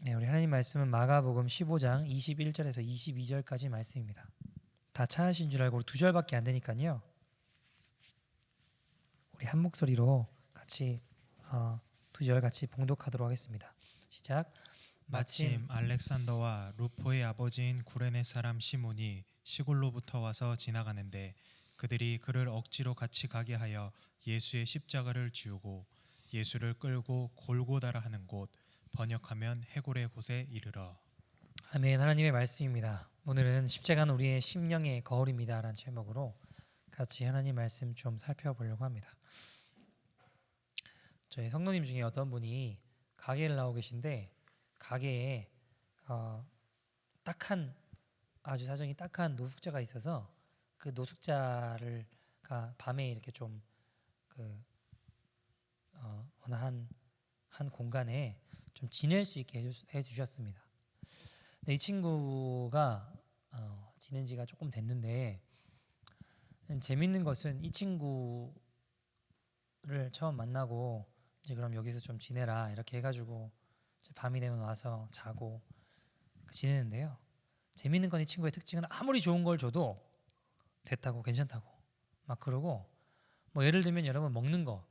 네, 우리 하나님 말씀은 마가복음 15장 21절에서 22절까지 말씀입니다. 다 찾으신 줄 알고 2절밖에 안 되니까요. 우리 한 목소리로 같이 2절 같이 봉독하도록 하겠습니다. 시작. 마침 알렉산더와 루포의 아버지인 구레네 사람 시몬이 시골로부터 와서 지나가는데 그들이 그를 억지로 같이 가게 하여 예수의 십자가를 지우고 예수를 끌고 골고다라 하는 곳, 번역하면 해골의 곳에 이르러. 아멘. 하나님의 말씀입니다. 오늘은 십자가는 우리의 심령의 거울입니다 라는 제목으로 같이 하나님 말씀 좀 살펴보려고 합니다. 저희 성도님 중에 어떤 분이 가게를 나오고 계신데 가게에 딱한 아주 사정이 딱한 노숙자가 있어서 그 노숙자를 밤에 이렇게 좀 어느 한 공간에 좀 지낼 수 있게 해주셨습니다. 근데 이 친구가 지낸 지가 조금 됐는데 재밌는 것은 이 친구를 처음 만나고 이제 그럼 여기서 좀 지내라 이렇게 해가지고 밤이 되면 와서 자고 지내는데요. 재밌는 건 이 친구의 특징은 아무리 좋은 걸 줘도 됐다고 괜찮다고 막 그러고 뭐 예를 들면 여러분 먹는 거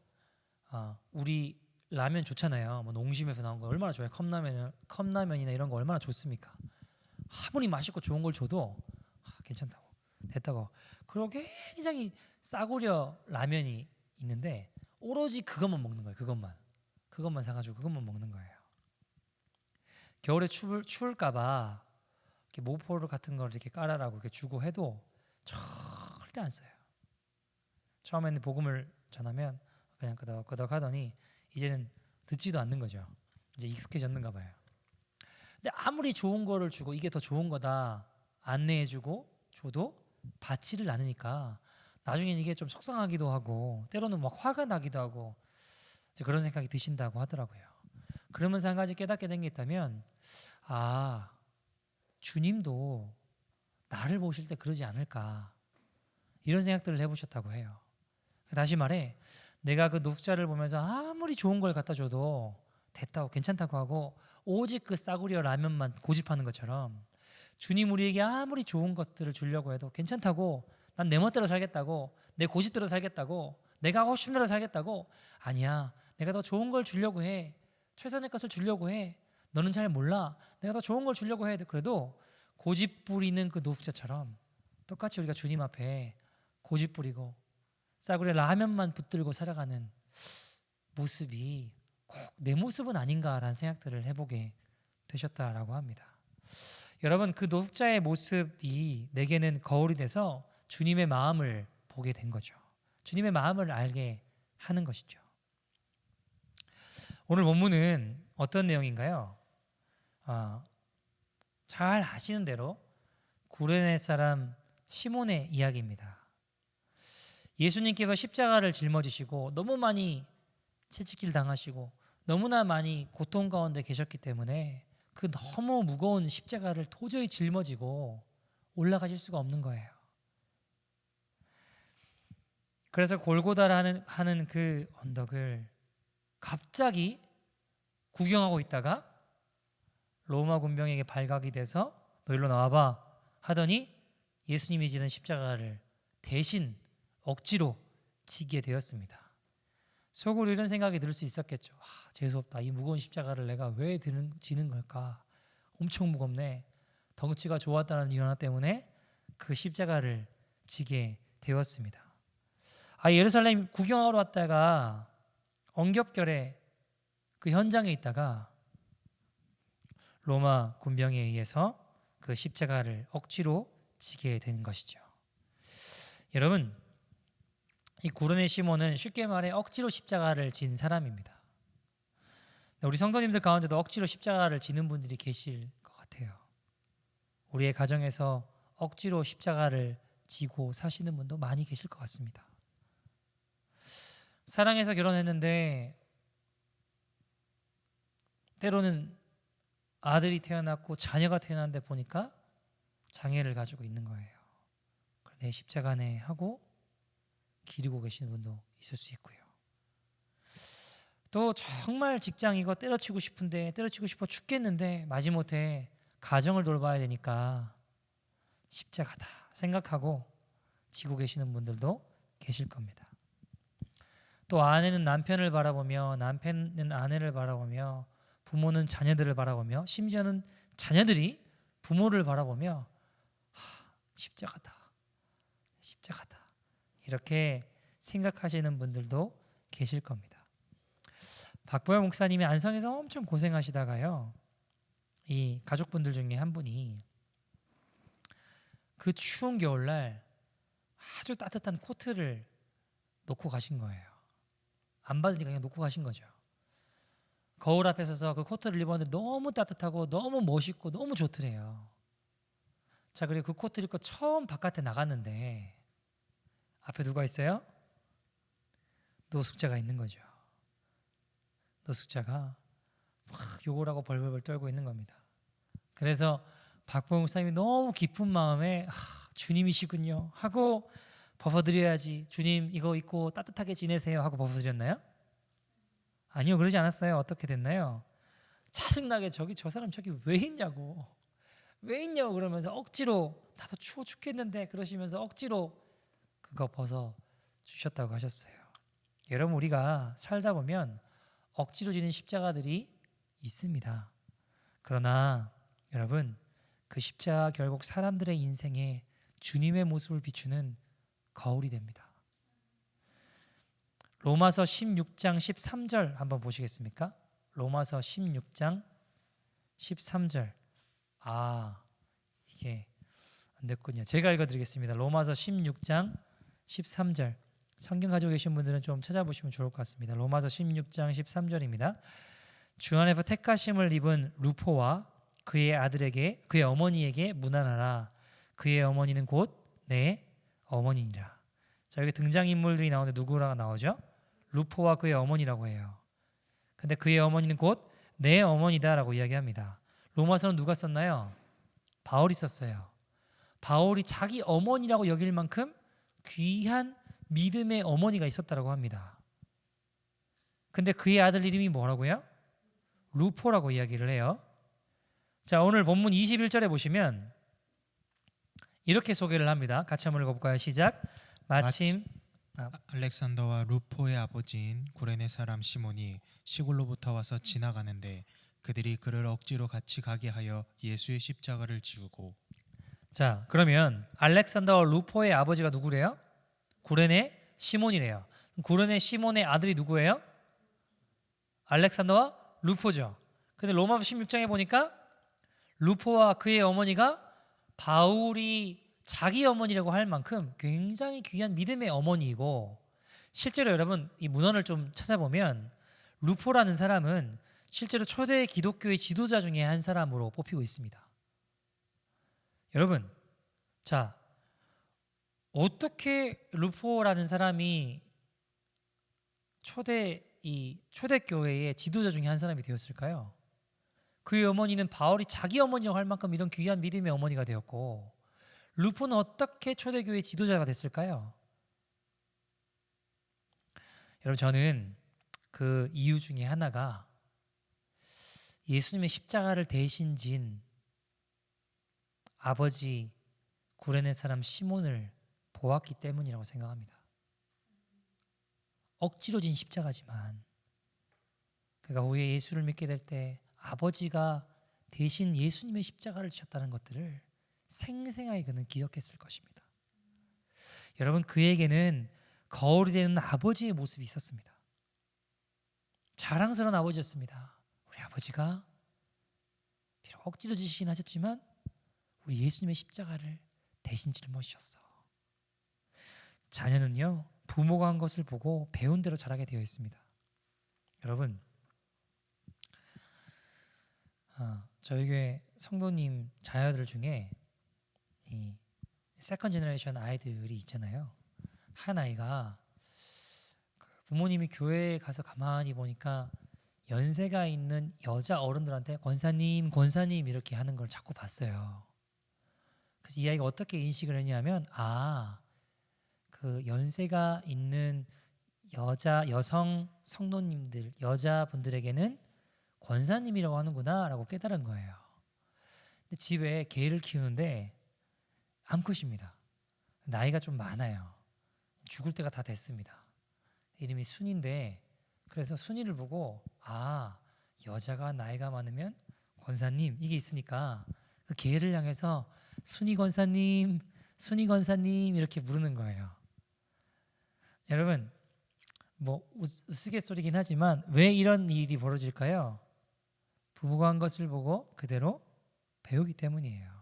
우리 라면 좋잖아요. 뭐 농심에서 나온 거 얼마나 좋아요. 컵라면이나 이런 거 얼마나 좋습니까. 아무리 맛있고 좋은 걸 줘도 괜찮다고 됐다고. 그리고 굉장히 싸구려 라면이 있는데 오로지 그것만 먹는 거예요. 그것만 사가지고 그것만 먹는 거예요. 겨울에 추울까봐 이렇게 모포를 같은 걸 이렇게 깔아라고 이렇게 주고 해도 절대 안 써요. 처음에는 복음을 전하면 그냥 끄덕끄덕 하더니 이제는 듣지도 않는 거죠. 이제 익숙해졌는가 봐요. 근데 아무리 좋은 거를 주고 이게 더 좋은 거다 안내해주고 줘도 받지를 않으니까 나중엔 이게 좀 속상하기도 하고 때로는 막 화가 나기도 하고 이제 그런 생각이 드신다고 하더라고요. 그러면서 한 가지 깨닫게 된 게 있다면 주님도 나를 보실 때 그러지 않을까 이런 생각들을 해보셨다고 해요. 다시 말해 내가 그 노숙자를 보면서 아무리 좋은 걸 갖다 줘도 됐다고 괜찮다고 하고 오직 그 싸구려 라면만 고집하는 것처럼 주님 우리에게 아무리 좋은 것들을 주려고 해도 괜찮다고 난 내 멋대로 살겠다고 내 고집대로 살겠다고 내가 하고 싶은 대로 살겠다고 아니야 내가 더 좋은 걸 주려고 해 최선의 것을 주려고 해 너는 잘 몰라 내가 더 좋은 걸 주려고 해 그래도 고집 부리는 그 노숙자처럼 똑같이 우리가 주님 앞에 고집 부리고 싸구려 라면만 붙들고 살아가는 모습이 꼭 내 모습은 아닌가라는 생각들을 해보게 되셨다라고 합니다. 여러분 그 노숙자의 모습이 내게는 거울이 돼서 주님의 마음을 보게 된 거죠. 주님의 마음을 알게 하는 것이죠. 오늘 본문은 어떤 내용인가요? 잘 아시는 대로 구레네 사람 시몬의 이야기입니다. 예수님께서 십자가를 짊어지시고 너무 많이 채찍질 당하시고 너무나 많이 고통 가운데 계셨기 때문에 그 너무 무거운 십자가를 도저히 짊어지고 올라가실 수가 없는 거예요. 그래서 골고다라 하는 그 언덕을 갑자기 구경하고 있다가 로마 군병에게 발각이 돼서 너 일로 나와봐 하더니 예수님이 지는 십자가를 대신 억지로 지게 되었습니다. 속으로 이런 생각이 들 수 있었겠죠. 재수없다. 이 무거운 십자가를 내가 왜 지는 걸까? 엄청 무겁네. 덩치가 좋았다는 이유 하나 때문에 그 십자가를 지게 되었습니다. 예루살렘 구경하러 왔다가 엉겹결에 그 현장에 있다가 로마 군병에 의해서 그 십자가를 억지로 지게 된 것이죠. 여러분 이 구레네 시몬은 쉽게 말해 억지로 십자가를 진 사람입니다. 우리 성도님들 가운데도 억지로 십자가를 지는 분들이 계실 것 같아요. 우리의 가정에서 억지로 십자가를 지고 사시는 분도 많이 계실 것 같습니다. 사랑해서 결혼했는데 때로는 아들이 태어났고 자녀가 태어났는데 보니까 장애를 가지고 있는 거예요. 내 십자가네 하고 기르고 계시는 분도 있을 수 있고요. 또 정말 직장 이거 때려치고 싶은데 때려치고 싶어 죽겠는데 마지못해 가정을 돌봐야 되니까 십자가다 생각하고 지고 계시는 분들도 계실 겁니다. 또 아내는 남편을 바라보며 남편은 아내를 바라보며 부모는 자녀들을 바라보며 심지어는 자녀들이 부모를 바라보며 십자가다 십자가다 이렇게 생각하시는 분들도 계실 겁니다. 박보영 목사님이 안성에서 엄청 고생하시다가요, 이 가족분들 중에 한 분이 그 추운 겨울날 아주 따뜻한 코트를 놓고 가신 거예요. 안 받으니까 그냥 놓고 가신 거죠. 거울 앞에 서서 그 코트를 입었는데 너무 따뜻하고 너무 멋있고 너무 좋더래요. 자, 그리고 그 코트를 입고 처음 바깥에 나갔는데 앞에 누가 있어요? 노숙자가 있는 거죠. 노숙자가 막 욕을 하고 벌벌벌 떨고 있는 겁니다. 그래서 박보영 목사님이 너무 기쁜 마음에 주님이시군요 하고 벗어드려야지, 주님 이거 입고 따뜻하게 지내세요 하고 벗어드렸나요? 아니요, 그러지 않았어요. 어떻게 됐나요? 짜증나게 저 사람 저기 왜 있냐고 그러면서 억지로 나도 추워 죽겠는데 그러시면서 억지로 그거 벗어 주셨다고 하셨어요. 여러분, 우리가 살다 보면 억지로 지는 십자가들이 있습니다. 그러나 여러분, 그 십자가 결국 사람들의 인생에 주님의 모습을 비추는 거울이 됩니다. 로마서 16장 13절 한번 보시겠습니까? 로마서 16장 13절. 이게 안 됐군요. 제가 읽어드리겠습니다. 로마서 16장 13절. 성경 가지고 계신 분들은 좀 찾아보시면 좋을 것 같습니다. 로마서 16장 13절입니다. 주 안에서 택하심을 입은 루포와 그의 어머니에게 문안하라. 그의 어머니는 곧 내 어머니니라. 자, 여기 등장인물들이 나오는데 누구라고 나오죠? 루포와 그의 어머니라고 해요. 근데 그의 어머니는 곧 내 어머니다라고 이야기합니다. 로마서는 누가 썼나요? 바울이 썼어요. 바울이 자기 어머니라고 여길 만큼 귀한 믿음의 어머니가 있었다라고 합니다. 근데 그의 아들 이름이 뭐라고요? 루포라고 이야기를 해요. 자, 오늘 본문 21절에 보시면 이렇게 소개를 합니다. 같이 한번 읽어볼까요? 시작. 마침 알렉산더와 루포의 아버지인 구레네 사람 시몬이 시골로부터 와서 지나가는데 그들이 그를 억지로 같이 가게 하여 예수의 십자가를 지우고. 자, 그러면 알렉산더와 루포의 아버지가 누구래요? 구레네 시몬이래요. 구레네 시몬의 아들이 누구예요? 알렉산더와 루포죠. 근데 로마서 16장에 보니까 루포와 그의 어머니가 바울이 자기 어머니라고 할 만큼 굉장히 귀한 믿음의 어머니이고, 실제로 여러분 이 문헌을 좀 찾아보면 루포라는 사람은 실제로 초대 기독교의 지도자 중에 한 사람으로 뽑히고 있습니다. 여러분, 자, 어떻게 루포라는 사람이 초대교회의 지도자 중에 한 사람이 되었을까요? 그의 어머니는 바울이 자기 어머니라고 할 만큼 이런 귀한 믿음의 어머니가 되었고, 루포는 어떻게 초대교회의 지도자가 됐을까요? 여러분, 저는 그 이유 중에 하나가 예수님의 십자가를 대신 진 아버지 구레네 사람 시몬을 보았기 때문이라고 생각합니다. 억지로 진 십자가지만 그가 후에 예수를 믿게 될 때 아버지가 대신 예수님의 십자가를 지셨다는 것들을 생생하게 그는 기억했을 것입니다. 여러분, 그에게는 거울이 되는 아버지의 모습이 있었습니다. 자랑스러운 아버지였습니다. 우리 아버지가 비록 억지로 지시긴 하셨지만 우리 예수님의 십자가를 대신 짊어지셨어. 자녀는요, 부모가 한 것을 보고 배운 대로 자라게 되어 있습니다. 여러분, 저희 교회 성도님 자녀들 중에 이 세컨 제너레이션 아이들이 있잖아요. 한 아이가 부모님이 교회에 가서 가만히 보니까 연세가 있는 여자 어른들한테 권사님 이렇게 하는 걸 자꾸 봤어요. 그래서 이 아이가 어떻게 인식을 했냐면 그 연세가 있는 여성 성도님들, 여자분들에게는 권사님이라고 하는구나라고 깨달은 거예요. 근데 집에 개를 키우는데 암컷입니다. 나이가 좀 많아요. 죽을 때가 다 됐습니다. 이름이 순인데, 그래서 순이를 보고 여자가 나이가 많으면 권사님 이게 있으니까 그 개를 향해서 순이 권사님, 순이 권사님 이렇게 부르는 거예요. 여러분, 뭐 우스갯소리긴 하지만 왜 이런 일이 벌어질까요? 부모가 한 것을 보고 그대로 배우기 때문이에요.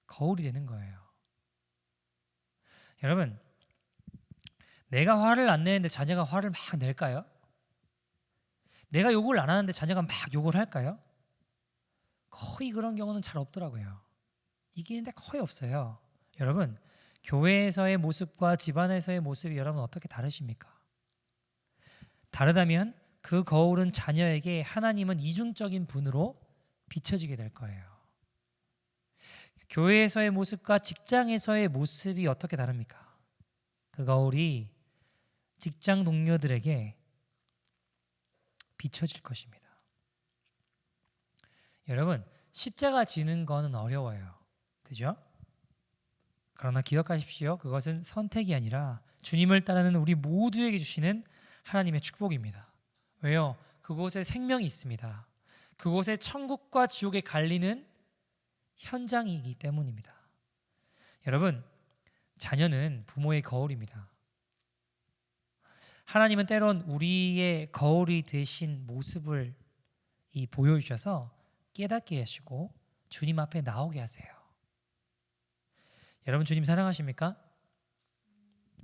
거울이 되는 거예요. 여러분, 내가 화를 안 내는데 자녀가 화를 막 낼까요? 내가 욕을 안 하는데 자녀가 막 욕을 할까요? 거의 그런 경우는 잘 없더라고요. 이기는데 거의 없어요. 여러분, 교회에서의 모습과 집안에서의 모습이 여러분 어떻게 다르십니까? 다르다면 그 거울은 자녀에게 하나님은 이중적인 분으로 비춰지게 될 거예요. 교회에서의 모습과 직장에서의 모습이 어떻게 다릅니까? 그 거울이 직장 동료들에게 비춰질 것입니다. 여러분, 십자가 지는 거는 어려워요. 그죠? 그러나 기억하십시오. 그것은 선택이 아니라 주님을 따르는 우리 모두에게 주시는 하나님의 축복입니다. 왜요? 그곳에 생명이 있습니다. 그곳에 천국과 지옥에 갈리는 현장이기 때문입니다. 여러분, 자녀는 부모의 거울입니다. 하나님은 때론 우리의 거울이 되신 모습을 보여주셔서 깨닫게 하시고 주님 앞에 나오게 하세요. 여러분, 주님 사랑하십니까?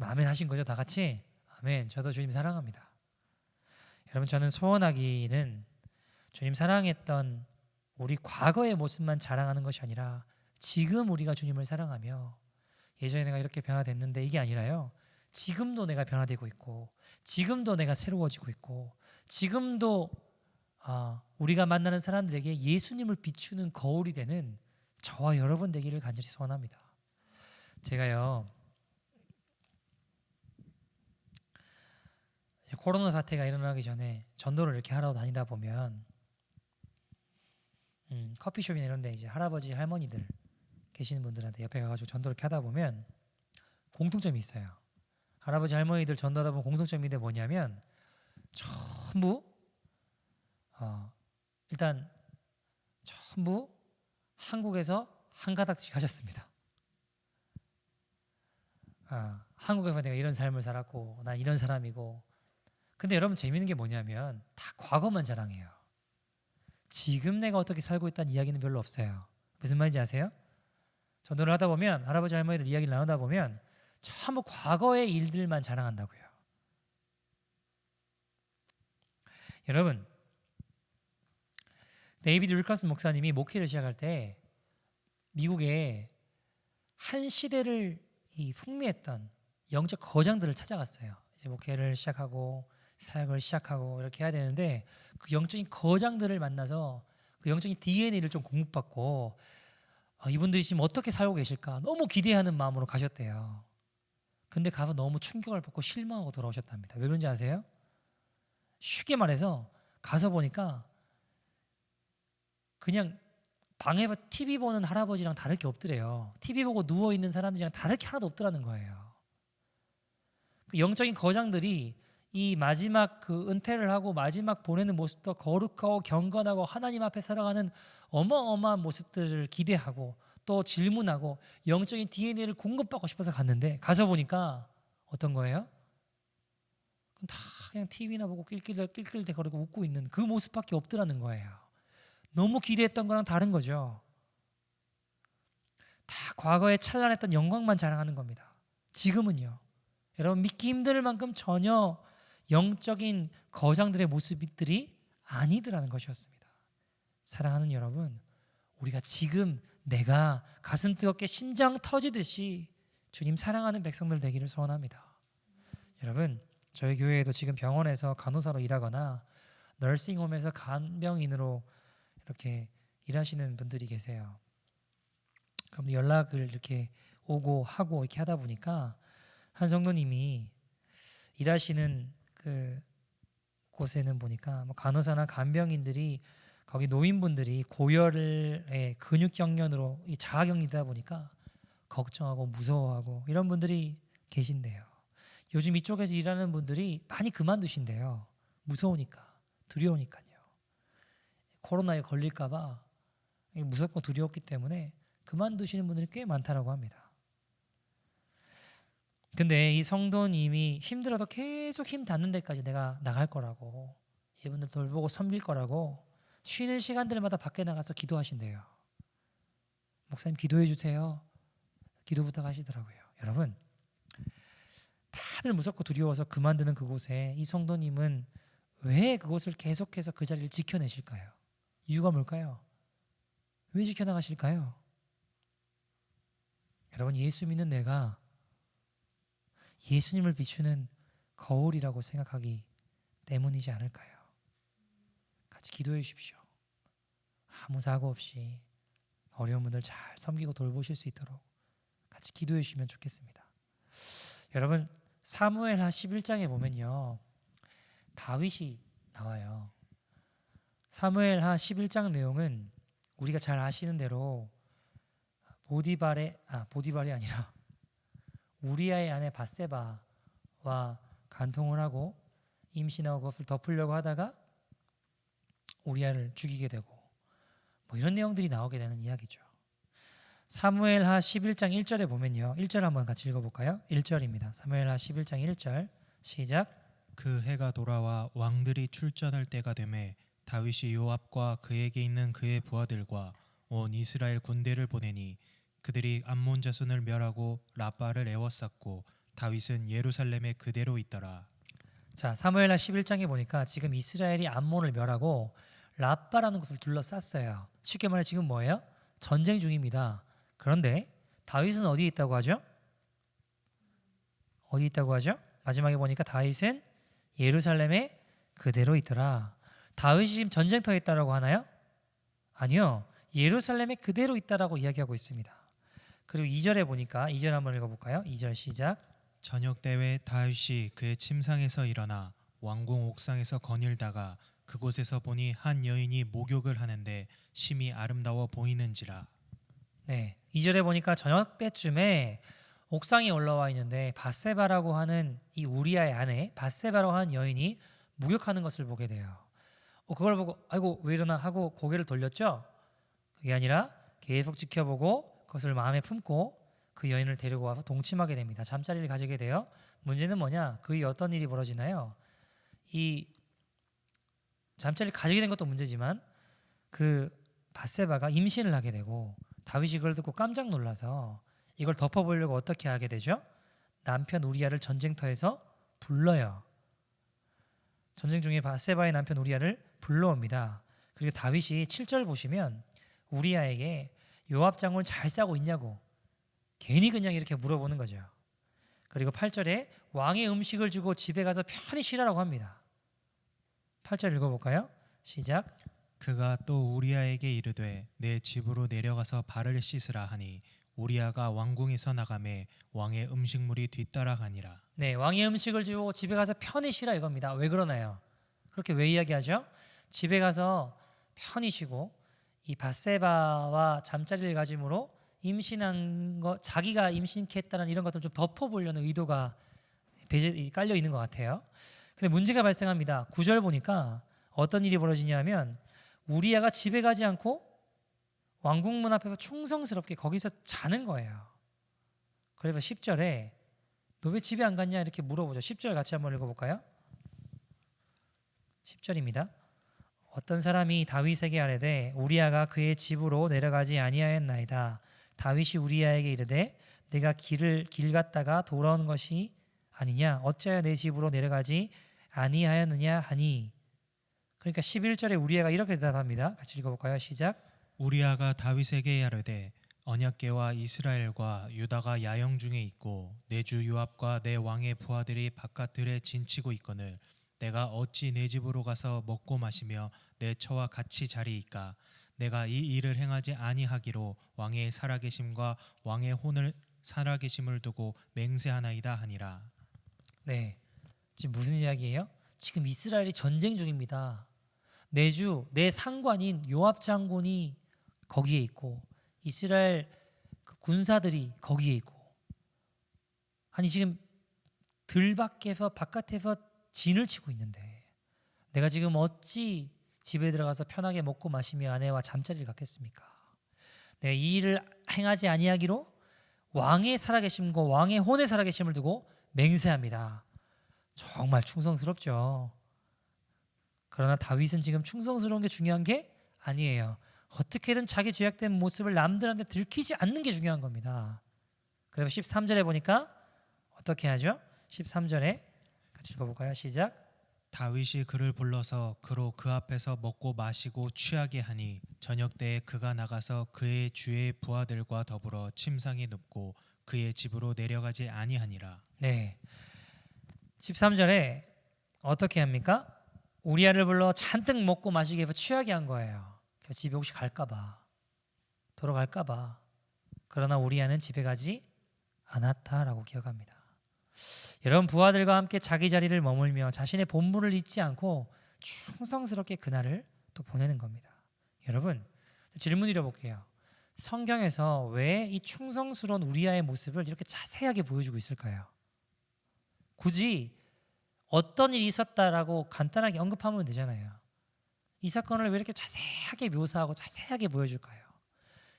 아멘 하신 거죠? 다 같이? 아멘. 저도 주님 사랑합니다. 여러분, 저는 소원하기는 주님 사랑했던 우리 과거의 모습만 자랑하는 것이 아니라 지금 우리가 주님을 사랑하며 예전에 내가 이렇게 변화됐는데 이게 아니라요. 지금도 내가 변화되고 있고 지금도 내가 새로워지고 있고 지금도 우리가 만나는 사람들에게 예수님을 비추는 거울이 되는 저와 여러분 되기를 간절히 소원합니다. 제가요, 코로나 사태가 일어나기 전에 전도를 이렇게 하러 다니다 보면 커피숍이나 이런 데 이제 할아버지 할머니들 계시는 분들한테 옆에 가가지고 전도를 이렇게 하다 보면 공통점이 있어요. 할아버지 할머니들 전도하다 보면 공통점이 뭐냐면 전부 일단 전부 한국에서 한 가닥씩 하셨습니다. 한국에서 내가 이런 삶을 살았고 난 이런 사람이고. 근데 여러분, 재밌는 게 뭐냐면 다 과거만 자랑해요. 지금 내가 어떻게 살고 있다는 이야기는 별로 없어요. 무슨 말인지 아세요? 전도를 하다 보면 할아버지 할머니들 이야기를 나누다 보면 전부 과거의 일들만 자랑한다고요. 여러분, 데이비드 윌커슨 목사님이 목회를 시작할 때 미국에 한 시대를 풍미했던 영적 거장들을 찾아갔어요. 이제 목회를 시작하고 사역을 시작하고 이렇게 해야 되는데 그 영적인 거장들을 만나서 그 영적인 DNA를 좀 공급받고 이분들이 지금 어떻게 살고 계실까 너무 기대하는 마음으로 가셨대요. 근데 가서 너무 충격을 받고 실망하고 돌아오셨답니다. 왜 그런지 아세요? 쉽게 말해서 가서 보니까 그냥 방에서 TV 보는 할아버지랑 다를 게 없더래요. TV 보고 누워있는 사람들이랑 다를 게 하나도 없더라는 거예요. 그 영적인 거장들이 이 마지막 그 은퇴를 하고 마지막 보내는 모습도 거룩하고 경건하고 하나님 앞에 살아가는 어마어마한 모습들을 기대하고 또 질문하고 영적인 DNA를 공급받고 싶어서 갔는데 가서 보니까 어떤 거예요? 다 그냥 TV나 보고 낄낄대거리고 웃고 있는 그 모습밖에 없더라는 거예요. 너무 기대했던 거랑 다른 거죠. 다 과거에 찬란했던 영광만 자랑하는 겁니다. 지금은요, 여러분 믿기 힘들 만큼 전혀 영적인 거장들의 모습들이 아니더라는 것이었습니다. 사랑하는 여러분, 우리가 지금 내가 가슴 뜨겁게 심장 터지듯이 주님 사랑하는 백성들 되기를 소원합니다. 여러분, 저희 교회에도 지금 병원에서 간호사로 일하거나 너싱홈에서 간병인으로 이렇게 일하시는 분들이 계세요. 그럼 연락을 이렇게 오고 하고 이렇게 하다 보니까 한 성도님이 일하시는 그 곳에는 보니까 뭐 간호사나 간병인들이 거기 노인분들이 고열의 근육경련으로 이 자가격리다 보니까 걱정하고 무서워하고 이런 분들이 계신데요. 요즘 이쪽에서 일하는 분들이 많이 그만두신대요. 무서우니까, 두려우니까요. 코로나에 걸릴까봐 무섭고 두려웠기 때문에 그만두시는 분들이 꽤 많다라고 합니다. 근데 이 성도님이 힘들어도 계속 힘 닿는 데까지 내가 나갈 거라고, 이분들 돌보고 섬길 거라고 쉬는 시간들마다 밖에 나가서 기도하신대요. 목사님 기도해 주세요. 기도 부탁하시더라고요. 여러분, 다들 무섭고 두려워서 그만두는 그곳에 이 성도님은 왜 그곳을 계속해서 그 자리를 지켜내실까요? 이유가 뭘까요? 왜 지켜나가실까요? 여러분, 예수 믿는 내가 예수님을 비추는 거울이라고 생각하기 때문이지 않을까요? 같이 기도해 주십시오. 아무 사고 없이 어려운 분들 잘 섬기고 돌보실 수 있도록 같이 기도해 주시면 좋겠습니다. 여러분, 사무엘하 11장에 보면요, 다윗이 나와요. 사무엘하 11장 내용은 우리가 잘 아시는 대로 보디발이 아니라 우리아의 아내 밧세바와 간통을 하고 임신하고 그것을 덮으려고 하다가 우리아를 죽이게 되고 뭐 이런 내용들이 나오게 되는 이야기죠. 사무엘하 11장 1절에 보면요, 1절 한번 같이 읽어볼까요? 1절입니다. 사무엘하 11장 1절 시작. 그 해가 돌아와 왕들이 출전할 때가 되매 다윗이 요압과 그에게 있는 그의 부하들과 온 이스라엘 군대를 보내니 그들이 암몬 자손을 멸하고 라빠를 에워쌌고 다윗은 예루살렘에 그대로 있더라. 자, 사무엘하 11장에 보니까 지금 이스라엘이 암몬을 멸하고 라빠라는 곳을 둘러쌌어요. 쉽게 말해 지금 뭐예요? 전쟁 중입니다. 그런데 다윗은 어디에 있다고 하죠? 어디 있다고 하죠? 마지막에 보니까 다윗은 예루살렘에 그대로 있더라. 다윗이 지금 전쟁터에 있다라고 하나요? 아니요. 예루살렘에 그대로 있다라고 이야기하고 있습니다. 그리고 2절에 보니까 2절 한번 읽어볼까요? 2절 시작. 저녁 때에 다윗이 그의 침상에서 일어나 왕궁 옥상에서 거닐다가 그곳에서 보니 한 여인이 목욕을 하는데 심히 아름다워 보이는지라. 네, 2절에 보니까 저녁 때쯤에 옥상에 올라와 있는데 밧세바라고 하는 이 우리아의 아내 밧세바라고 하는 여인이 목욕하는 것을 보게 돼요. 그걸 보고 아이고 왜 이러나 하고 고개를 돌렸죠. 그게 아니라 계속 지켜보고 그것을 마음에 품고 그 여인을 데리고 와서 동침하게 됩니다. 잠자리를 가지게 돼요. 문제는 뭐냐? 그 어떤 일이 벌어지나요? 이 잠자리를 가지게 된 것도 문제지만 그 밧세바가 임신을 하게 되고 다윗이 그걸 듣고 깜짝 놀라서 이걸 덮어보려고 어떻게 하게 되죠? 남편 우리아를 전쟁터에서 불러요. 전쟁 중에 밧세바의 남편 우리아를 불러옵니다. 그리고 다윗이 7절 보시면 우리아에게 요압 장군 잘 싸고 있냐고 괜히 그냥 이렇게 물어보는 거죠. 그리고 8절에 왕의 음식을 주고 집에 가서 편히 쉬라고 합니다. 8절 읽어볼까요? 시작. 그가 또 우리아에게 이르되 내 집으로 내려가서 발을 씻으라 하니 우리아가 왕궁에서 나가매 왕의 음식물이 뒤따라가니라. 네, 왕의 음식을 주고 집에 가서 편히 쉬라 이겁니다. 왜 그러나요? 그렇게 왜 이야기하죠? 집에 가서 편히 쉬고 이 밧세바와 잠자리를 가짐으로 임신한 거, 자기가 임신케 했다는 이런 것들을 좀 덮어보려는 의도가 깔려 있는 것 같아요. 근데 문제가 발생합니다. 9절 보니까 어떤 일이 벌어지냐면 우리아가 집에 가지 않고 왕궁문 앞에서 충성스럽게 거기서 자는 거예요. 그래서 10절에 너 왜 집에 안 갔냐 이렇게 물어보죠. 10절 같이 한번 읽어볼까요? 10절입니다. 어떤 사람이 다윗에게 아뢰되 우리아가 그의 집으로 내려가지 아니하였나이다. 다윗이 우리아에게 이르되 내가 길 갔다가 돌아온 것이 아니냐 어찌하여 내 집으로 내려가지 아니하였느냐 하니. 그러니까 11절에 우리아가 이렇게 대답합니다. 같이 읽어볼까요? 시작. 우리아가 다윗에게 아뢰되 언약궤와 이스라엘과 유다가 야영 중에 있고 내 주 요압과 내 왕의 부하들이 바깥들에 진치고 있거늘 내가 어찌 내 집으로 가서 먹고 마시며 내 처와 같이 자리이까. 내가 이 일을 행하지 아니하기로 왕의 살아계심과 왕의 혼을 살아계심을 두고 맹세하나이다 하니라. 네, 지금 무슨 이야기예요? 지금 이스라엘이 전쟁 중입니다. 내 상관인 요압 장군이 거기에 있고 이스라엘 그 군사들이 거기에 있고, 아니 지금 들밖에서 바깥에서 진을 치고 있는데 내가 지금 어찌 집에 들어가서 편하게 먹고 마시며 아내와 잠자리를 갖겠습니까? 내가 이 일을 행하지 아니하기로 왕의 살아계심과 왕의 혼의 살아계심을 두고 맹세합니다. 정말 충성스럽죠. 그러나 다윗은 지금 충성스러운 게 중요한 게 아니에요. 어떻게든 자기 죄악된 모습을 남들한테 들키지 않는 게 중요한 겁니다. 그래서 13절에 보니까 어떻게 하죠? 13절에 같이 읽어볼까요? 시작. 다윗이 그를 불러서 그로 그 앞에서 먹고 마시고 취하게 하니 저녁 때에 그가 나가서 그의 주의 부하들과 더불어 침상에 눕고 그의 집으로 내려가지 아니하니라. 네, 13절에 어떻게 합니까? 우리아를 불러 잔뜩 먹고 마시게 해서 취하게 한 거예요. 집에 혹시 갈까봐, 돌아갈까봐. 그러나 우리아는 집에 가지 않았다라고 기억합니다. 여러분, 부하들과 함께 자기 자리를 머물며 자신의 본분을 잊지 않고 충성스럽게 그날을 또 보내는 겁니다. 여러분, 질문 드려볼게요. 성경에서 왜 이 충성스러운 우리아의 모습을 이렇게 자세하게 보여주고 있을까요? 굳이 어떤 일이 있었다라고 간단하게 언급하면 되잖아요. 이 사건을 왜 이렇게 자세하게 묘사하고 자세하게 보여줄까요?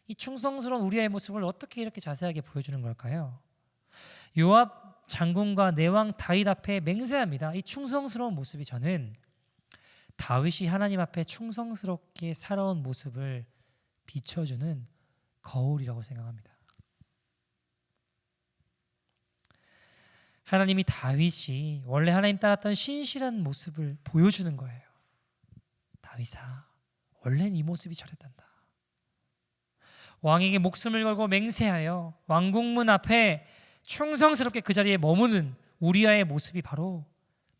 이 충성스러운 우리아의 모습을 어떻게 이렇게 자세하게 보여주는 걸까요? 요압 장군과 내왕 다윗 앞에 맹세합니다. 이 충성스러운 모습이 저는 다윗이 하나님 앞에 충성스럽게 살아온 모습을 비춰주는 거울이라고 생각합니다. 하나님이 다윗이 원래 하나님 따랐던 신실한 모습을 보여주는 거예요. 다윗아, 원래는 이 모습이 저랬단다. 왕에게 목숨을 걸고 맹세하여 왕궁문 앞에 충성스럽게 그 자리에 머무는 우리아의 모습이 바로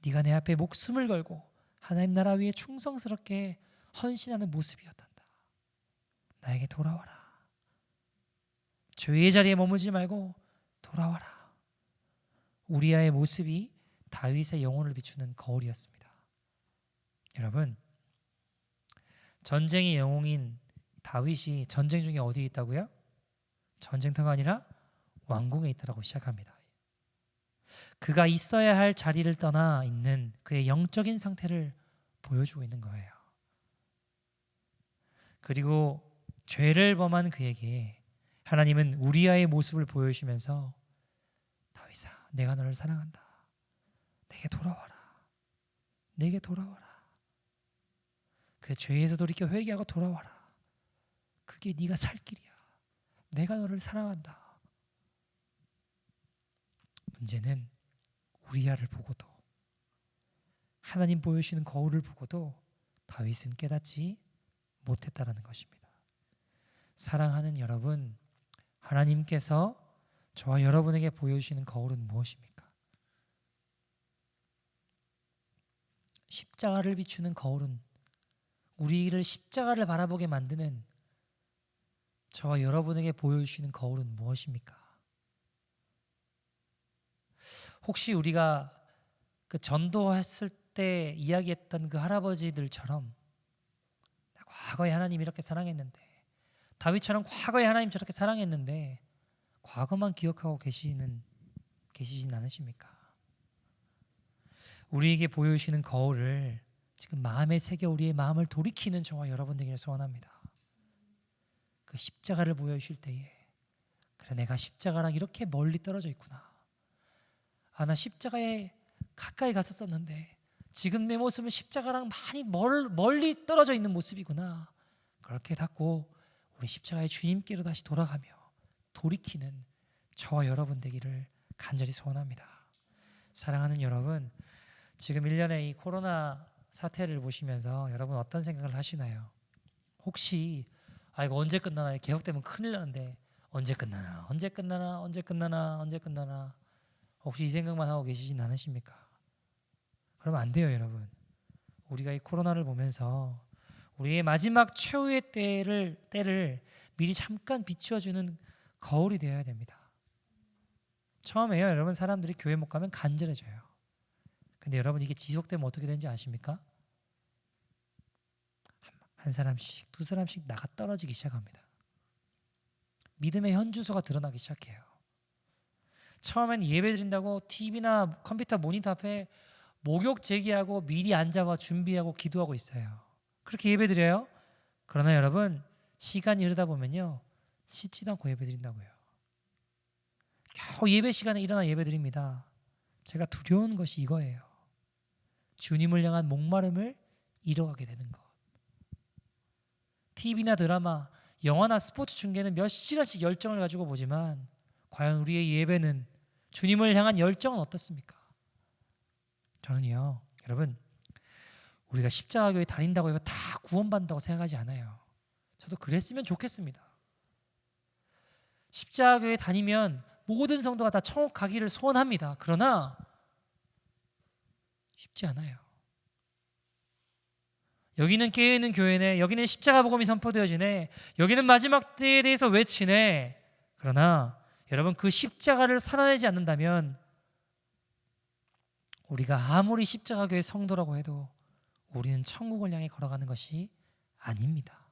네가 내 앞에 목숨을 걸고 하나님 나라 위에 충성스럽게 헌신하는 모습이었단다. 나에게 돌아와라. 죄의 자리에 머물지 말고 돌아와라. 우리아의 모습이 다윗의 영혼을 비추는 거울이었습니다. 여러분, 전쟁의 영웅인 다윗이 전쟁 중에 어디에 있다고요? 전쟁터가 아니라 왕궁에 있다라고 시작합니다. 그가 있어야 할 자리를 떠나 있는 그의 영적인 상태를 보여주고 있는 거예요. 그리고 죄를 범한 그에게 하나님은 우리아의 모습을 보여주시면서 다윗아, 내가 너를 사랑한다. 내게 돌아와라. 내게 돌아와라. 그 죄에서 돌이켜 회개하고 돌아와라. 그게 네가 살 길이야. 내가 너를 사랑한다. 문제는 우리아를 보고도, 하나님 보여주시는 거울을 보고도 다윗은 깨닫지 못했다라는 것입니다. 사랑하는 여러분, 하나님께서 저와 여러분에게 보여주시는 거울은 무엇입니까? 십자가를 비추는 거울은 우리를 십자가를 바라보게 만드는 저와 여러분에게 보여주시는 거울은 무엇입니까? 혹시 우리가 그 전도했을 때 이야기했던 그 할아버지들처럼 과거에 하나님 이렇게 사랑했는데, 다윗처럼 과거에 하나님 저렇게 사랑했는데 과거만 기억하고 계시진 않으십니까? 우리에게 보여주시는 거울을 지금 마음에 새겨 우리의 마음을 돌이키는 저와 여러분들에게 소원합니다. 그 십자가를 보여주실 때에, 그래 내가 십자가랑 이렇게 멀리 떨어져 있구나. 아, 나 십자가에 가까이 갔었었는데 지금 내 모습은 십자가랑 많이 멀리 떨어져 있는 모습이구나. 그렇게 닫고 우리 십자가의 주님께로 다시 돌아가며 돌이키는 저와 여러분 되기를 간절히 소원합니다. 사랑하는 여러분, 지금 1년의 이 코로나 사태를 보시면서 여러분 어떤 생각을 하시나요? 혹시 이거 언제 끝나나, 계속되면 큰일 나는데 언제 끝나나 혹시 이 생각만 하고 계시진 않으십니까? 그러면 안 돼요, 여러분. 우리가 이 코로나를 보면서 우리의 마지막 최후의 때를 미리 잠깐 비추어주는 거울이 되어야 됩니다. 처음에요, 여러분, 사람들이 교회 못 가면 간절해져요. 근데 여러분 이게 지속되면 어떻게 되는지 아십니까? 한 사람씩 두 사람씩 나가 떨어지기 시작합니다. 믿음의 현주소가 드러나기 시작해요. 처음엔 예배 드린다고 TV나 컴퓨터 모니터 앞에 목욕 제기하고 미리 앉아와 준비하고 기도하고 있어요. 그렇게 예배 드려요. 그러나 여러분 시간이 흐르다 보면요 씻지도 않고 예배 드린다고요. 겨우 예배 시간에 일어나 예배 드립니다. 제가 두려운 것이 이거예요. 주님을 향한 목마름을 잃어가게 되는 것. TV나 드라마, 영화나 스포츠 중계는 몇 시간씩 열정을 가지고 보지만 과연 우리의 예배는 주님을 향한 열정은 어떻습니까? 저는요 여러분 우리가 십자가교회 다닌다고 해서 다 구원받는다고 생각하지 않아요. 저도 그랬으면 좋겠습니다. 십자가교회 다니면 모든 성도가 다 천국 가기를 소원합니다. 그러나 쉽지 않아요. 여기는 깨어있는 교회네, 여기는 십자가 복음이 선포되어지네, 여기는 마지막 때에 대해서 외치네. 그러나 여러분 그 십자가를 살아내지 않는다면 우리가 아무리 십자가 교회 성도라고 해도 우리는 천국을 향해 걸어가는 것이 아닙니다.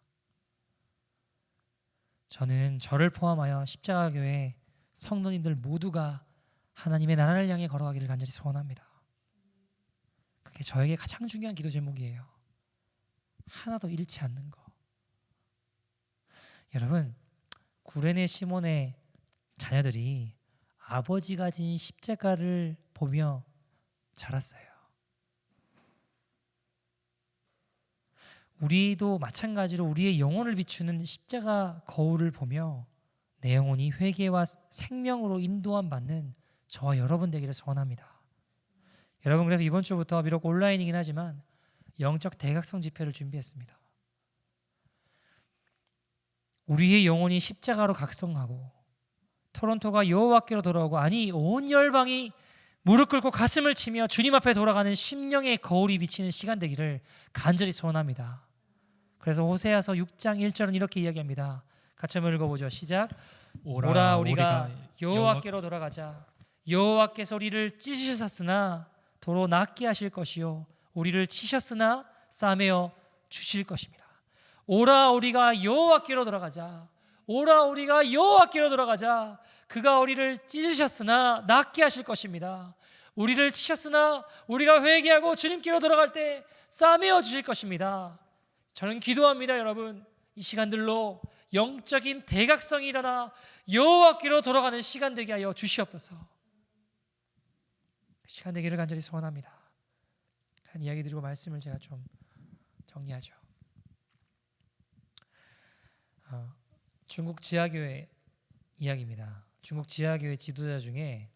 저는 저를 포함하여 십자가 교회 성도님들 모두가 하나님의 나라를 향해 걸어가기를 간절히 소원합니다. 그게 저에게 가장 중요한 기도 제목이에요. 하나도 잃지 않는 거. 여러분 구레네 시몬의 자녀들이 아버지가 진 십자가를 보며 자랐어요. 우리도 마찬가지로 우리의 영혼을 비추는 십자가 거울을 보며 내 영혼이 회개와 생명으로 인도함 받는 저와 여러분 되기를 소원합니다. 여러분 그래서 이번 주부터 비록 온라인이긴 하지만 영적 대각성 집회를 준비했습니다. 우리의 영혼이 십자가로 각성하고 토론토가 여호와께로 돌아오고 아니 온 열방이 무릎 꿇고 가슴을 치며 주님 앞에 돌아가는 심령의 거울이 비치는 시간 되기를 간절히 소원합니다. 그래서 호세아서 6장 1절은 이렇게 이야기합니다. 같이 한번 읽어보죠. 시작. 오라 우리가 여호와께로 돌아가자. 여호와께서 우리를 찢으셨으나 도로 낫게 하실 것이요 우리를 치셨으나 싸매어 주실 것입니다. 오라 우리가 여호와께로 돌아가자. 오라 우리가 여호와께로 돌아가자. 그가 우리를 찢으셨으나 낫게 하실 것입니다. 우리를 치셨으나 우리가 회개하고 주님께로 돌아갈 때 싸매어 주실 것입니다. 저는 기도합니다. 여러분 이 시간들로 영적인 대각성이 일어나 여호와께로 돌아가는 시간 되게 하여 주시옵소서. 시간 되기를 간절히 소원합니다. 한 이야기 드리고 말씀을 제가 좀 정리하죠. 중국 지하교회 이야기입니다. 중국 지하교회 지도자 중에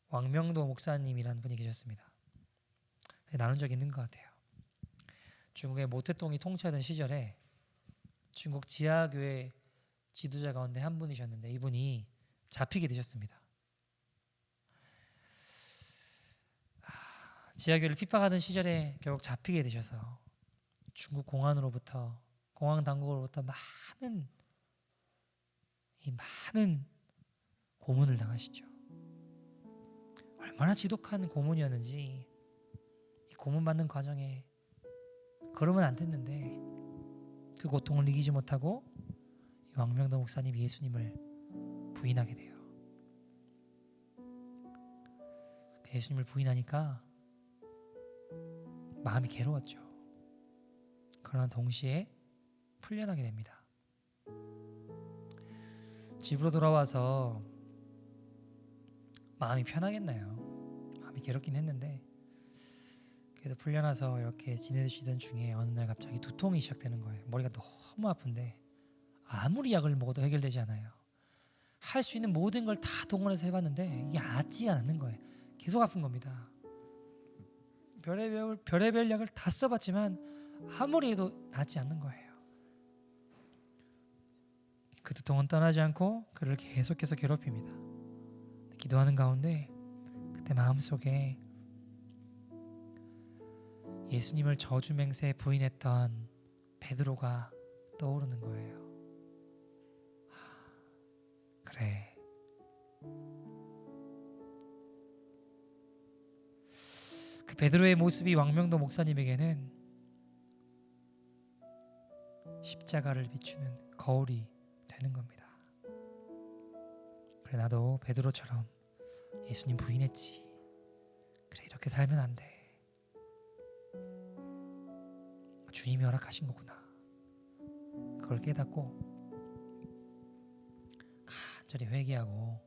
왕명도 목사님이라는 분이 계셨습니다. 나눈 적이 있는 것 같아요. 중국의 모태똥이 통치하던 시절에 중국 지하교회 지도자 가운데 한 분이셨는데 이분이 잡히게 되셨습니다. 지하교회를 핍박하던 시절에 결국 잡히게 되셔서 중국 공안으로부터 공안 당국으로부터 많은 고문을 당하시죠. 얼마나 지독한 고문이었는지 이 고문받는 과정에 그러면 안 됐는데 그 고통을 이기지 못하고 이 왕명도 목사님이 예수님을 부인하게 돼요. 예수님을 부인하니까 마음이 괴로웠죠. 그러나 동시에 풀려나게 됩니다. 집으로 돌아와서 마음이 편하겠나요? 마음이 괴롭긴 했는데 그래도 풀려나서 이렇게 지내시던 중에 어느 날 갑자기 두통이 시작되는 거예요. 머리가 너무 아픈데 아무리 약을 먹어도 해결되지 않아요. 할 수 있는 모든 걸 다 동원해서 해봤는데 이게 낫지 않는 거예요. 계속 아픈 겁니다. 별의별 약을 다 써봤지만 아무리 해도 낫지 않는 거예요. 그 두통은 떠나지 않고 그를 계속해서 괴롭힙니다. 기도하는 가운데 그때 마음속에 예수님을 저주 맹세에 부인했던 베드로가 떠오르는 거예요. 그래, 베드로의 모습이 왕명도 목사님에게는 십자가를 비추는 거울이 되는 겁니다. 그래, 나도 베드로처럼 예수님 부인했지. 그래, 이렇게 살면 안 돼. 주님이 허락하신 거구나. 그걸 깨닫고 간절히 회개하고,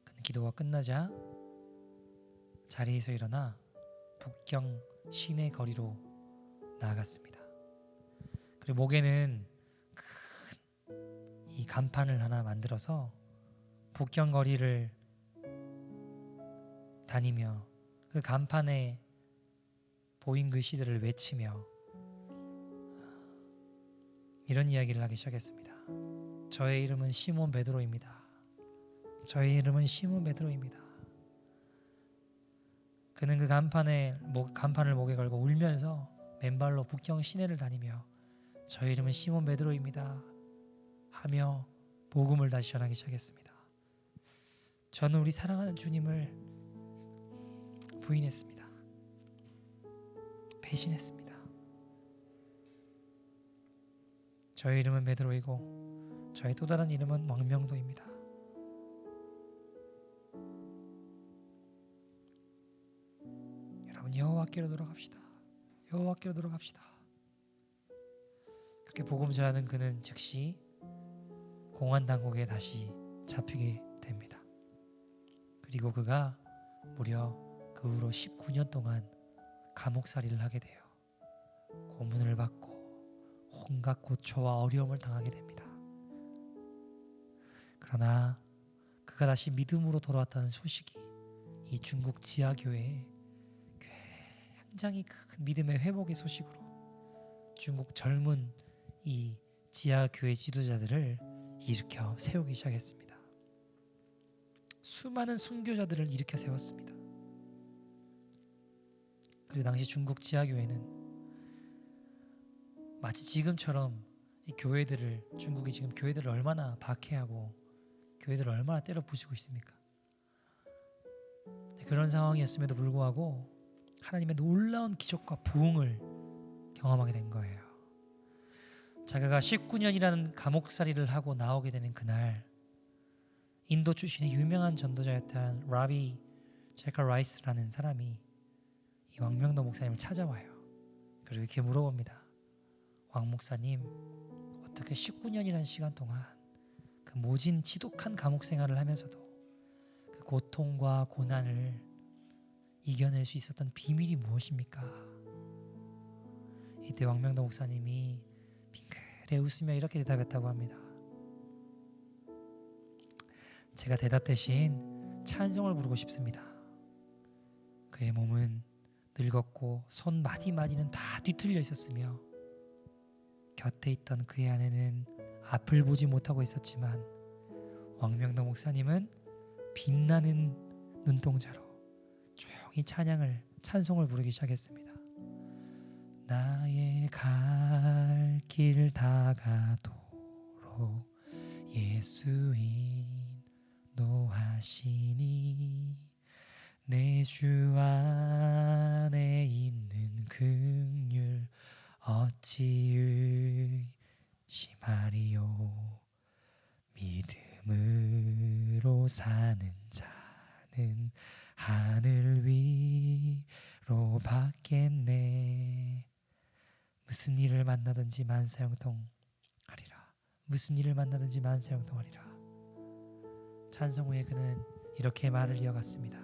그는 기도가 끝나자 자리에서 일어나 북경 시내 거리로 나아갔습니다. 그리고 목에는 큰 이 간판을 하나 만들어서 북경 거리를 다니며 그 간판에 보인 글씨들을 외치며 이런 이야기를 하기 시작했습니다. 저의 이름은 시몬 베드로입니다. 저의 이름은 시몬 베드로입니다. 그는 그 간판을 목에 걸고 울면서 맨발로 북경 시내를 다니며 저의 이름은 시몬 베드로입니다 하며 복음을 다시 전하기 시작했습니다. 저는 우리 사랑하는 주님을 부인했습니다. 배신했습니다. 저의 이름은 베드로이고 저의 또 다른 이름은 왕명도입니다. 여러분, 여호와께로 돌아갑시다. 여호와께로 돌아갑시다. 그렇게 복음 전하는 그는 즉시 공안 당국에 다시 잡히게 됩니다. 그리고 그가 무려 그 후로 19년 동안 감옥살이를 하게 돼요. 고문을 받고 온갖 고초와 어려움을 당하게 됩니다. 그러나 그가 다시 믿음으로 돌아왔다는 소식이 이 중국 지하교회에 굉장히 큰 믿음의 회복의 소식으로 중국 젊은 이 지하교회 지도자들을 일으켜 세우기 시작했습니다. 수많은 순교자들을 일으켜 세웠습니다. 그리고 당시 중국 지하교회는 마치 지금처럼 이 교회들을, 중국이 지금 교회들을 얼마나 박해하고 교회들을 얼마나 때려 부수고 있습니까? 그런 상황이었음에도 불구하고 하나님의 놀라운 기적과 부흥을 경험하게 된 거예요. 자기가 19년이라는 감옥살이를 하고 나오게 되는 그날, 인도 출신의 유명한 전도자였던 라비 제카라이스라는 사람이 이 왕명도 목사님을 찾아와요. 그리고 이렇게 물어봅니다. 왕 목사님, 어떻게 19년이라는 시간 동안 그 모진 지독한 감옥 생활을 하면서도 그 고통과 고난을 이겨낼 수 있었던 비밀이 무엇입니까? 이때 왕명도 목사님이 빙그레 웃으며 이렇게 대답했다고 합니다. 제가 대답 대신 찬송을 부르고 싶습니다. 그의 몸은 늙었고 손 마디마디는 다 뒤틀려 있었으며 곁에 있던 그의 아내는 앞을 보지 못하고 있었지만 왕명도 목사님은 빛나는 눈동자로 조용히 찬송을 부르기 시작했습니다. 나의 갈 길 다가도록 예수 인도하시니 내 주 안에 있는 긍휼 어찌 의심하리요. 믿음으로 사는 자는 하늘 위로 받겠네. 무슨 일을 만나든지 만사형통하리라. 무슨 일을 만나든지 만사형통하리라. 찬송 후에 그는 이렇게 말을 이어갔습니다.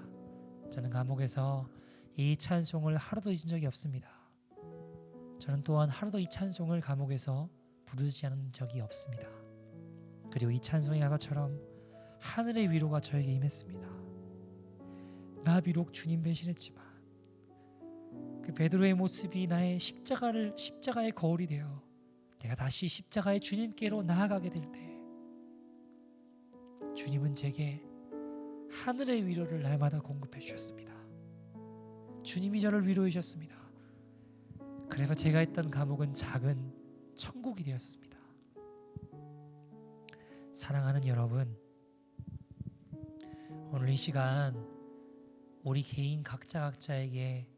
저는 감옥에서 이 찬송을 하루도 잊은 적이 없습니다. 저는 또한 하루도 이 찬송을 감옥에서 부르지 않은 적이 없습니다. 그리고 이 찬송의 가사처럼 하늘의 위로가 저에게 임했습니다. 나 비록 주님 배신했지만 그 베드로의 모습이 나의 십자가의 거울이 되어 내가 다시 십자가의 주님께로 나아가게 될 때 주님은 제게 하늘의 위로를 날마다 공급해 주셨습니다. 주님이 저를 위로해 주셨습니다. 그래서 제가 있던 감옥은 작은 천국이 되었습니다. 사랑하는 여러분, 오늘 이 시간 우리 개인 각자에게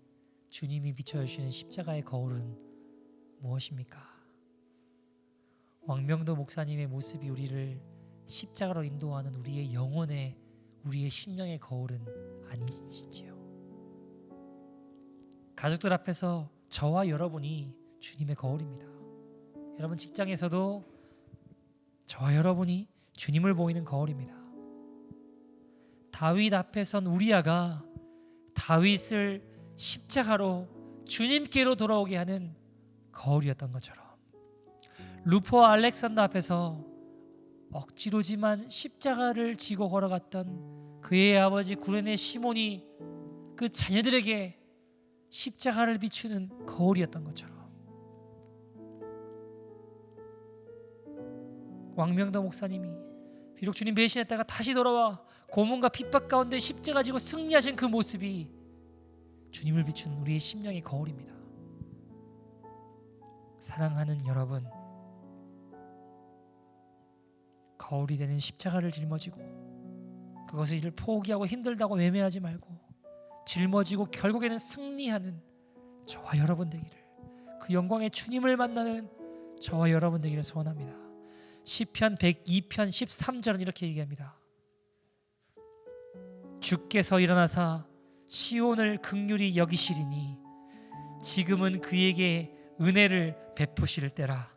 주님이 비춰주시는 십자가의 거울은 무엇입니까? 왕명도 목사님의 모습이 우리를 십자가로 인도하는 우리의 영혼의, 우리의 심령의 거울은 아니시지요. 가족들 앞에서 저와 여러분이 주님의 거울입니다. 여러분 직장에서도 저와 여러분이 주님을 보이는 거울입니다. 다윗 앞에선 우리아가 다윗을 십자가로 주님께로 돌아오게 하는 거울이었던 것처럼, 루포와 알렉산더 앞에서 억지로지만 십자가를 지고 걸어갔던 그의 아버지 구레네 시몬이 그 자녀들에게 십자가를 비추는 거울이었던 것처럼, 왕명도 목사님이 비록 주님 배신했다가 다시 돌아와 고문과 핍박 가운데 십자가 지고 승리하신 그 모습이 주님을 비추는 우리의 심령의 거울입니다. 사랑하는 여러분, 거울이 되는 십자가를 짊어지고 그것을 포기하고 힘들다고 외면하지 말고 짊어지고 결국에는 승리하는 저와 여러분 되기를, 그 영광의 주님을 만나는 저와 여러분 되기를 소원합니다. 시편 102편 13절은 이렇게 얘기합니다. 주께서 일어나사 시온을 긍휼히 여기시리니 지금은 그에게 은혜를 베푸실 때라,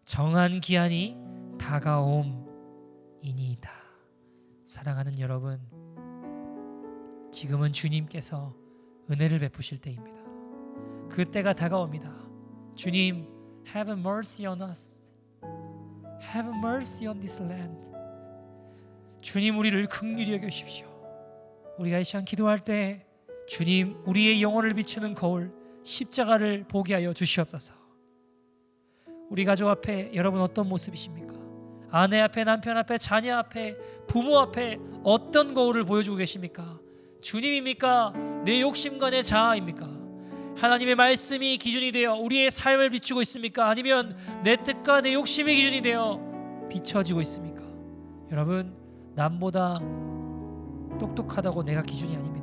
정한 기한이 다가옴이니이다. 사랑하는 여러분, 지금은 주님께서 은혜를 베푸실 때입니다. 그 때가 다가옵니다. 주님, have mercy on us. Have mercy on this land. 주님, 우리를 긍휼히 여기십시오. 우리가 이 시간 기도할 때 주님, 우리의 영혼을 비추는 거울 십자가를 보게 하여 주시옵소서. 우리 가족 앞에 여러분 어떤 모습이십니까? 아내 앞에, 남편 앞에, 자녀 앞에, 부모 앞에 어떤 거울을 보여주고 계십니까? 주님입니까? 내 욕심과 내 자아입니까? 하나님의 말씀이 기준이 되어 우리의 삶을 비추고 있습니까? 아니면 내 뜻과 내 욕심이 기준이 되어 비춰지고 있습니까? 여러분, 남보다 똑똑하다고 내가 기준이 아닙니다.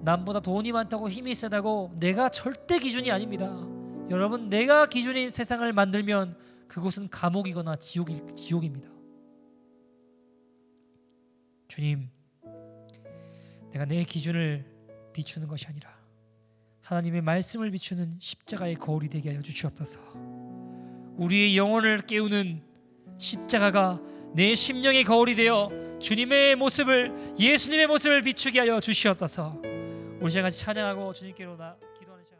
남보다 돈이 많다고 힘이 세다고 내가 절대 기준이 아닙니다. 여러분, 내가 기준인 세상을 만들면 그곳은 감옥이거나 지옥입니다. 주님, 내가 내 기준을 비추는 것이 아니라 하나님의 말씀을 비추는 십자가의 거울이 되게 하여 주시옵소서. 우리의 영혼을 깨우는 십자가가 내 심령의 거울이 되어 주님의 모습을, 예수님의 모습을 비추게 하여 주시옵소서. 우리 시간 같이 찬양하고 주님께로 기도하는 시간.